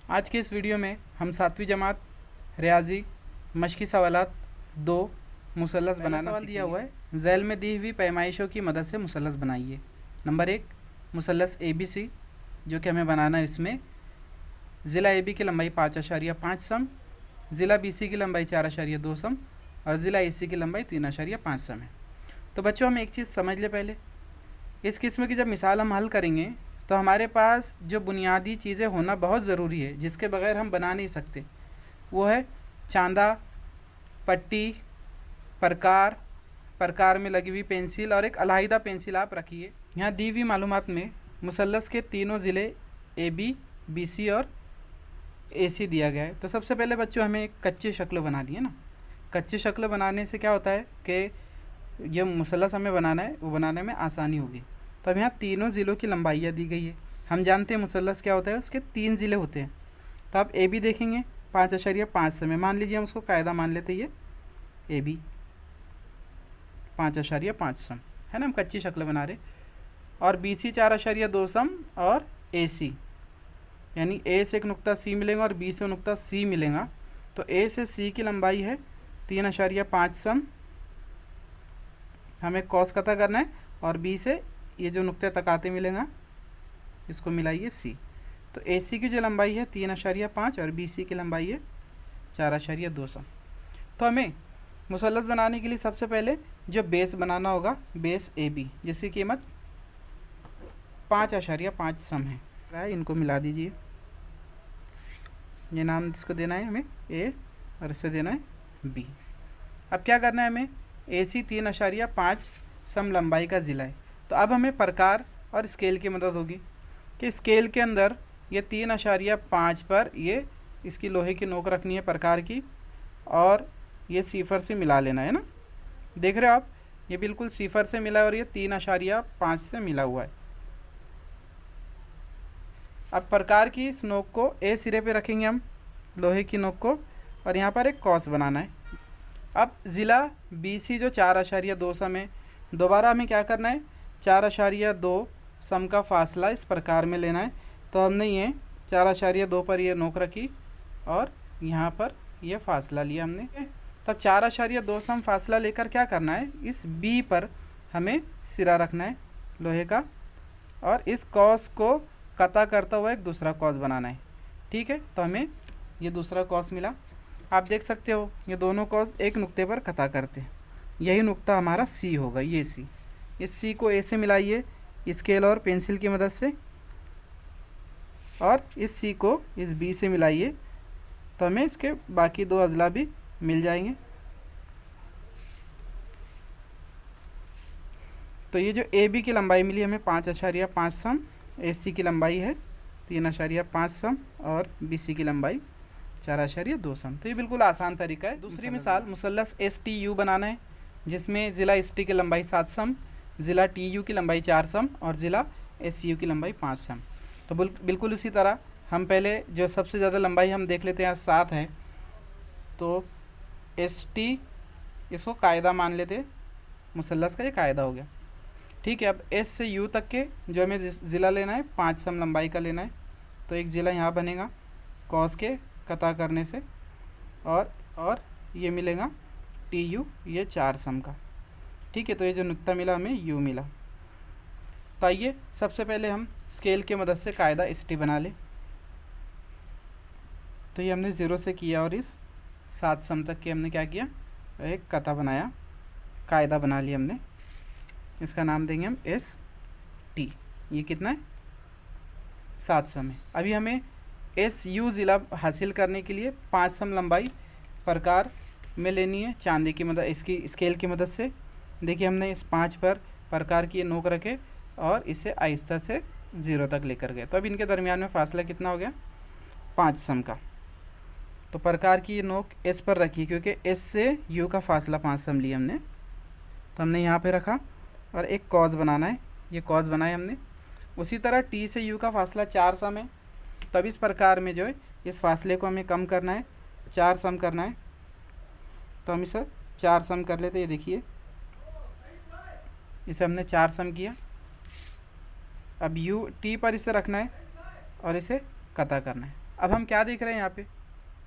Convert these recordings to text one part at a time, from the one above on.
आज के इस वीडियो में हम 7वीं जमात रियाजी मशकी सवालात 2 मुसल्लस बनाना सवाल दिया हुआ है। झैल में दी हुई पैमाइशों की मदद से मुसल्लस बनाइए। नंबर 1 मुसल्लस ABC जो कि हमें बनाना है। इसमें ज़िला AB की लंबाई 5.5 सम, ज़िला BC की लंबाई 4.2 सम और ज़िला AC की लंबाई 3.5 सम है। तो बच्चों हम एक चीज़ समझ ले, पहले इस किस्म की जब मिसाल हम हल करेंगे तो हमारे पास जो बुनियादी चीज़ें होना बहुत ज़रूरी है, जिसके बगैर हम बना नहीं सकते, वो है चांदा, पट्टी, प्रकार में लगी हुई पेंसिल और एक अलहदा पेंसिल आप रखिए। यहाँ दी हुई मालूमात में मुसल्लस के तीनों ज़िले AB, BC और AC दिया गया है। तो सबसे पहले बच्चों हमें एक कच्ची शक्ल बनानी है ना। कच्ची शक्ल बनाने से क्या होता है कि ये मुसल्लस हमें बनाना है, वो बनाने में आसानी होगी। तो अब यहाँ तीनों ज़िलों की लंबाइयाँ दी गई है। हम जानते हैं मुसल्लस क्या होता है, उसके 3 ज़िले होते हैं। तो आप AB देखेंगे 5.5 सम, मान लीजिए हम उसको कायदा मान लेते हैं, ये AB 5.5 सम है ना, हम कच्ची शक्ल बना रहे। और BC 4.2 सम और AC यानी A से एक नुक्ता C मिलेगा और B से नुक्ता C मिलेगा। तो A से C की लंबाई है 3.5 सम, हमें कॉस कता करना है। और B से ये जो नुक्ते तकाते मिलेगा इसको मिलाइए C। तो AC की जो लंबाई है 3.5 और BC की लंबाई है 4.2 सम। तो हमें मुसल्लस बनाने के लिए सबसे पहले जो बेस बनाना होगा, बेस AB जिसकी कीमत 5.5 सम है, इनको मिला दीजिए। ये नाम इसको देना है हमें A और इसे देना है B। अब क्या करना है, हमें AC 3.5 सम लंबाई का ज़िला है। तो अब हमें प्रकार और स्केल की मदद होगी कि स्केल के अंदर ये 3.5 पर ये इसकी लोहे की नोक रखनी है प्रकार की, और ये सिफर से मिला लेना है ना। देख रहे हो आप, ये बिल्कुल सिफर से मिला है और ये 3.5 से मिला हुआ है। अब प्रकार की इस नोक को A सिरे पे रखेंगे हम, लोहे की नोक को, और यहाँ पर एक कॉस बनाना है। अब ज़िला BC जो 4.2 सम है, दोबारा हमें क्या करना है, 4.2 सम का फासला इस प्रकार में लेना है। तो हमने ये 4.2 पर ये नोक रखी और यहाँ पर ये फासला लिया हमने। तब 4.2 सम फासला लेकर क्या करना है, इस B पर हमें सिरा रखना है लोहे का, और इस कॉस को कता करता हुआ एक दूसरा कॉस बनाना है। ठीक है, तो हमें ये दूसरा कॉस मिला। आप देख सकते हो ये दोनों कॉस एक नुक्ते पर कता करते हैं, यही नुक्ता हमारा C होगा, ये C। इस C को A से मिलाइए स्केल और पेंसिल की मदद से, और इस C को इस B से मिलाइए, तो हमें इसके बाकी 2 अज़ला भी मिल जाएंगे। तो ये जो AB की लंबाई मिली हमें 5.5 सम, AC की लंबाई है 3.5 सम और BC की लंबाई 4.2 सम। तो ये बिल्कुल आसान तरीका है। दूसरी मिसाल मुसल्लस STU बनाना है, जिसमें ज़िला ST की लंबाई 7 सम, ज़िला TU की लंबाई 4 सम और ज़िला SU की लंबाई 5 सम। तो बिल्कुल इसी तरह हम पहले जो सबसे ज़्यादा लंबाई हम देख लेते हैं, 7 है, तो ST इसको कायदा मान लेते, मुसल्लस का ये कायदा हो गया। ठीक है, अब S से U तक के जो हमें ज़िला लेना है 5 सम लंबाई का लेना है। तो एक ज़िला यहाँ बनेगा कॉस के कता करने से, और ये मिलेगा TU, ये 4 सम का। ठीक है, तो ये जो नुक्ता मिला हमें U मिला। तो आइए सबसे पहले हम स्केल के मदद से कायदा ST बना लें। तो ये हमने 0 से किया और इस 7 सम तक के हमने क्या किया, एक कता बनाया, कायदा बना लिया हमने। इसका नाम देंगे हम ST। ये कितना है, 7 सम है। अभी हमें SU ज़िला हासिल करने के लिए 5 सम लंबाई प्रकार में लेनी है चांदी की मदद, इसकी स्केल की मदद से। देखिए हमने इस 5 पर प्रकार की नोक रखे और इसे आहिस्ता से 0 तक लेकर गए। तो अब इनके दरमियान में फासला कितना हो गया, 5 सम का। तो प्रकार की ये नोक S पर रखी, क्योंकि S से U का फासला 5 सम लिया हमने, तो हमने यहाँ पे रखा और एक कॉस बनाना है, ये कॉस बनाए हमने। उसी तरह T से U का फासला 4 सम है, तब इस प्रकार में जो है इस फासले को हमें कम करना है, 4 सम करना है। तो हम इसे 4 सम कर लेते, ये देखिए इसे हमने 4 सम किया। अब T पर इसे रखना है और इसे कता करना है। अब हम क्या देख रहे हैं यहाँ पे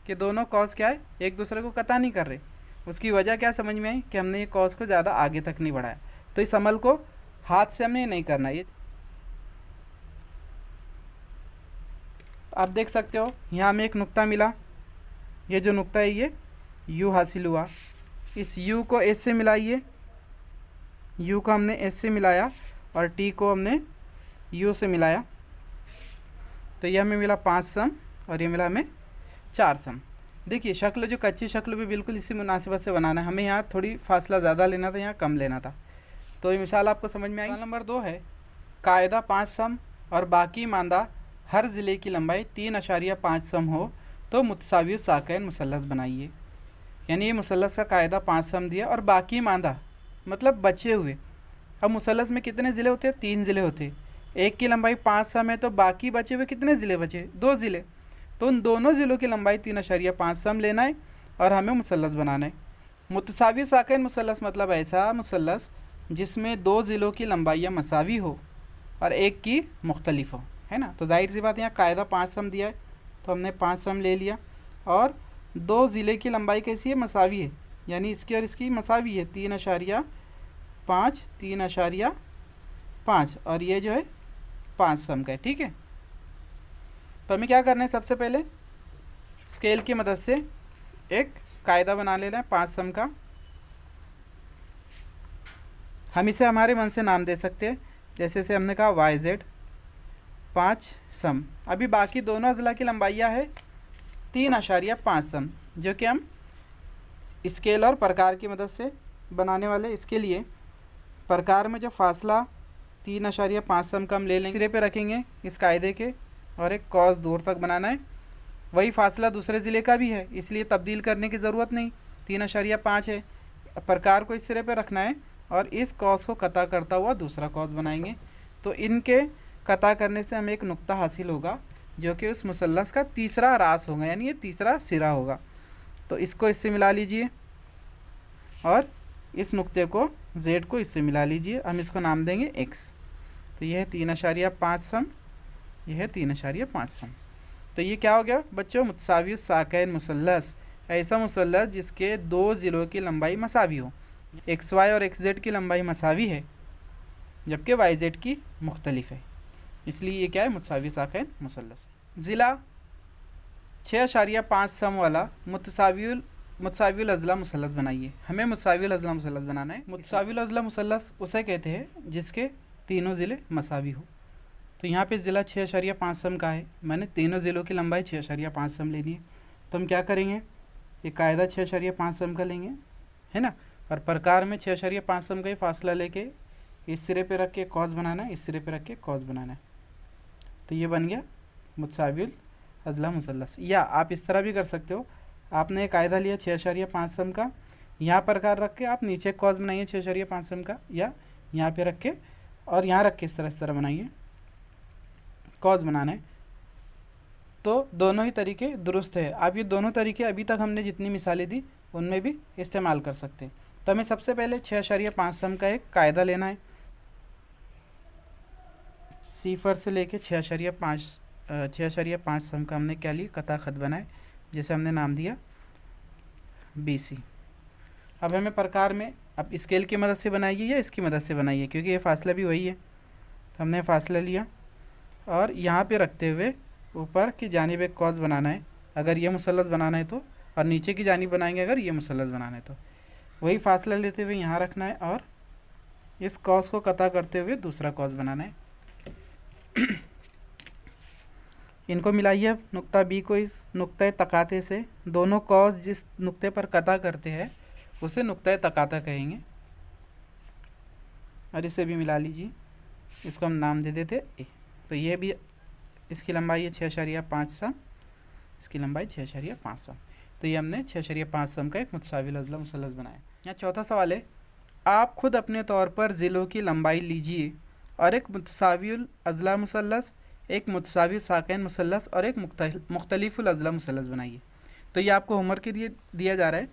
कि दोनों कॉस क्या है, एक दूसरे को कता नहीं कर रहे। उसकी वजह क्या समझ में आई कि हमने ये कॉस को ज़्यादा आगे तक नहीं बढ़ाया। तो इस अमल को हाथ से हमने नहीं करना। ये आप देख सकते हो यहाँ हमें एक नुक्ता मिला, ये जो नुक्ता है ये यू हासिल हुआ। इस यू को एस से मिलाइए, यू को हमने एस से मिलाया और टी को हमने यू से मिलाया, तो ये हमें मिला 5 सम और ये मिला हमें 4 सम। देखिए शक्ल जो कच्ची शक्ल भी बिल्कुल इसी मुनासिबत से बनाना है। हमें यहाँ थोड़ी फासला ज़्यादा लेना था, यहाँ कम लेना था। तो ये मिसाल आपको समझ में आई। नंबर 2 है, कायदा 5 सम और बाकी मांदा हर ज़िले की लंबाई 3.5 सम हो तो मुतसावी साकैन मुसल्लस बनाइए। यानी ये मुसल्लस का कायदा 5 सम दिया और बाकी मांदा मतलब बचे हुए। अब मुसल्लस में कितने ज़िले होते हैं? 3 ज़िले होते हैं। एक की लंबाई 5 सम है तो बाकी बचे हुए कितने ज़िले बचे? 2 ज़िले। तो उन दोनों ज़िलों की लंबाई 3.5 सम लेना है और हमें मुसल्लस बनाना है। मुतसावी साकैन मुसल्लस मतलब ऐसा मुसल्लस जिसमें 2 ज़िलों की लंबाइयाँ मसावी हो और एक की मुख्तलिफ हो, है ना। तो जाहिर सी बात यहाँ कायदा 5 सम दिया है तो हमने 5 सम ले लिया और 2 ज़िले की लंबाई कैसी है? मसावी है, यानी इसकी और इसकी मसावी है 3.5 और ये जो है 5 सम का है, ठीक है। तो हमें क्या करना है, सबसे पहले स्केल की मदद से एक कायदा बना लेना है 5 सम का। हम इसे हमारे मन से नाम दे सकते हैं, जैसे से हमने कहा YZ 5 सम। अभी बाकी दोनों अज़ला की लंबाइयाँ है 3.5 सम, जो कि हम स्केल और प्रकार की मदद से बनाने वाले। इसके लिए प्रकार में जो फासला 3.5 सम का हम ले लेंगे, सिरे पे रखेंगे इस कायदे के और एक कॉस दूर तक बनाना है। वही फासला दूसरे ज़िले का भी है, इसलिए तब्दील करने की ज़रूरत नहीं, 3.5 है। प्रकार को इस सिरे पे रखना है और इस कॉस को कता करता हुआ दूसरा कॉस बनाएंगे। तो इनके कता करने से हमें एक नुक्ता हासिल होगा जो कि उस मुसल्लस का तीसरा रास होगा, यानी ये तीसरा सिरा होगा। तो इसको इससे मिला लीजिए और इस नुक्ते को Z को इससे मिला लीजिए। हम इसको नाम देंगे X। तो यह है 3.5 सम, यह है 3.5 सम। तो ये क्या हो गया बच्चों? मुतसावी साकैन मुसल्लस, ऐसा मुसल्लस जिसके 2 ज़िलों की लंबाई मसावी हो। XY और XZ की लंबाई मसावी है जबकि YZ की मुख्तलिफ है, इसलिए ये क्या है? मुतसावी साकैन मुसल्लस। ज़िला 6.5 सम वाला मुतसाविल अज़ला मुसल्लस बनाइए। हमें मुतसाविल अज़ला मुसल्लस बनाना है। मुतसाविल अज़ला मुसल्लस उसे कहते हैं जिसके तीनों ज़िले मसावी हो। तो यहाँ पे ज़िला 6.5 सम का है, मैंने तीनों ज़िलों की लंबाई 6.5 सम लेनी है। तो हम क्या करेंगे, ये कायदा 6.5 सम का लेंगे, है ना। और प्रकार में 6.5 सम का ही फासला लेके इस सिरे पे रख के कॉस बनाना है, इस सिरे पे रख के कॉस बनाना है। तो ये बन गया मुतसाविल अज़ला मुसल्लस। या आप इस तरह भी कर सकते हो, आपने एक कायदा लिया 6.5 सम का, यहाँ प्रकार रख के आप नीचे कॉस बनाइए 6.5 सम का, या यहाँ पे रख के और यहाँ रख के इस तरह बनाइए, कॉस बनाना है। तो दोनों ही तरीके दुरुस्त है। आप ये दोनों तरीके अभी तक हमने जितनी मिसालें दी उनमें भी इस्तेमाल कर सकते हैं। तो हमें सबसे पहले 6.5 सम का एक कायदा लेना है। सिफर से लेके 6.5 सम का हमने क्या लिया? कता खत बनाए, जैसे हमने नाम दिया BC। अब हमें प्रकार में अब स्केल की मदद से बनाइए या इसकी मदद से बनाइए, क्योंकि ये फासला भी वही है। तो हमने फासला लिया और यहाँ पे रखते हुए ऊपर की जानिब एक कॉस बनाना है अगर ये मुसल्लस बनाना है तो, और नीचे की जानिब बनाएंगे अगर ये मुसल्लस बनाना है तो। वही फासला लेते हुए यहाँ रखना है और इस कॉस को कता करते हुए दूसरा कॉस बनाना है। इनको मिलाइए अब नुक्ता B को इस नुक्ता तकाते से। दोनों कॉस जिस नुक्ते पर कता करते हैं उसे नुक्ता तकाता कहेंगे। और इसे भी मिला लीजिए, इसको हम नाम दे देते A। तो ये भी, इसकी लंबाई है 6.5 सम, इसकी लंबाई 6.5 सम। तो ये हमने 6.5 सम का एक मुतसाविल अज़ला मुसल्लस बनाया। यहाँ चौथा सवाल है, आप खुद अपने तौर पर ज़िलों की लंबाई लीजिए और एक मुतसाविल अज़ला मुसल्लस, एक मुतसावी साकैन मुसल्लस और एक मुख्तलिफुल अज़ला मुसल्लस बनाइए। तो ये आपको होमवर्क के लिए दिया जा रहा है।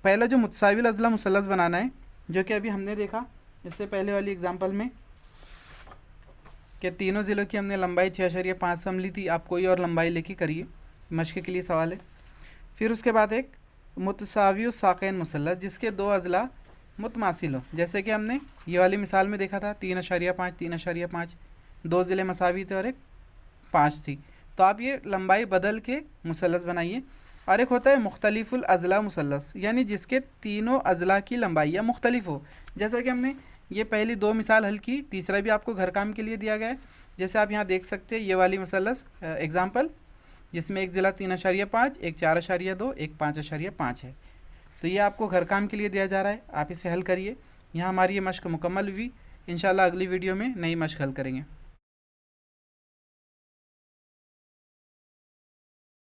पहला जो मुतसाविल अज़ला मुसल्लस बनाना है, जो कि अभी हमने देखा इससे पहले वाली एग्जाम्पल में, कि तीनों ज़िलों की हमने लंबाई 6.5 से हम ली थी, आप कोई और लंबाई लेके करिए, मश्क के लिए सवाल है। फिर उसके बाद एक मुतसावी साक़ैन मुसल्लस जिसके दो अज़ला मुतमासिल हो, जैसे कि हमने ये वाली मिसाल में देखा था 3.5 3.5, दो ज़िले मसावी थे और एक 5 थी। तो आप ये लंबाई बदल के मुसल्लस बनाइए। और एक होता है मुख्तलिफुल अज़ला मुसल्लस, यानी जिसके तीनों अज़ला की लंबाई या मुख्तलिफ हो। जैसा कि हमने ये पहली 2 मिसाल हल की, तीसरा भी आपको घर काम के लिए दिया गया है। जैसे आप यहाँ देख सकते हैं ये वाली मुसल्लस एग्ज़ाम्पल, जिसमें एक ज़िला 3.5, एक 4.2, एक 5.5 है। तो ये आपको घर काम के लिए दिया जा रहा है, आप इसे हल करिए। यहाँ हमारी ये मश्क मुकम्मल हुई। इंशाल्लाह अगली वीडियो में नई मश्क हल करेंगे।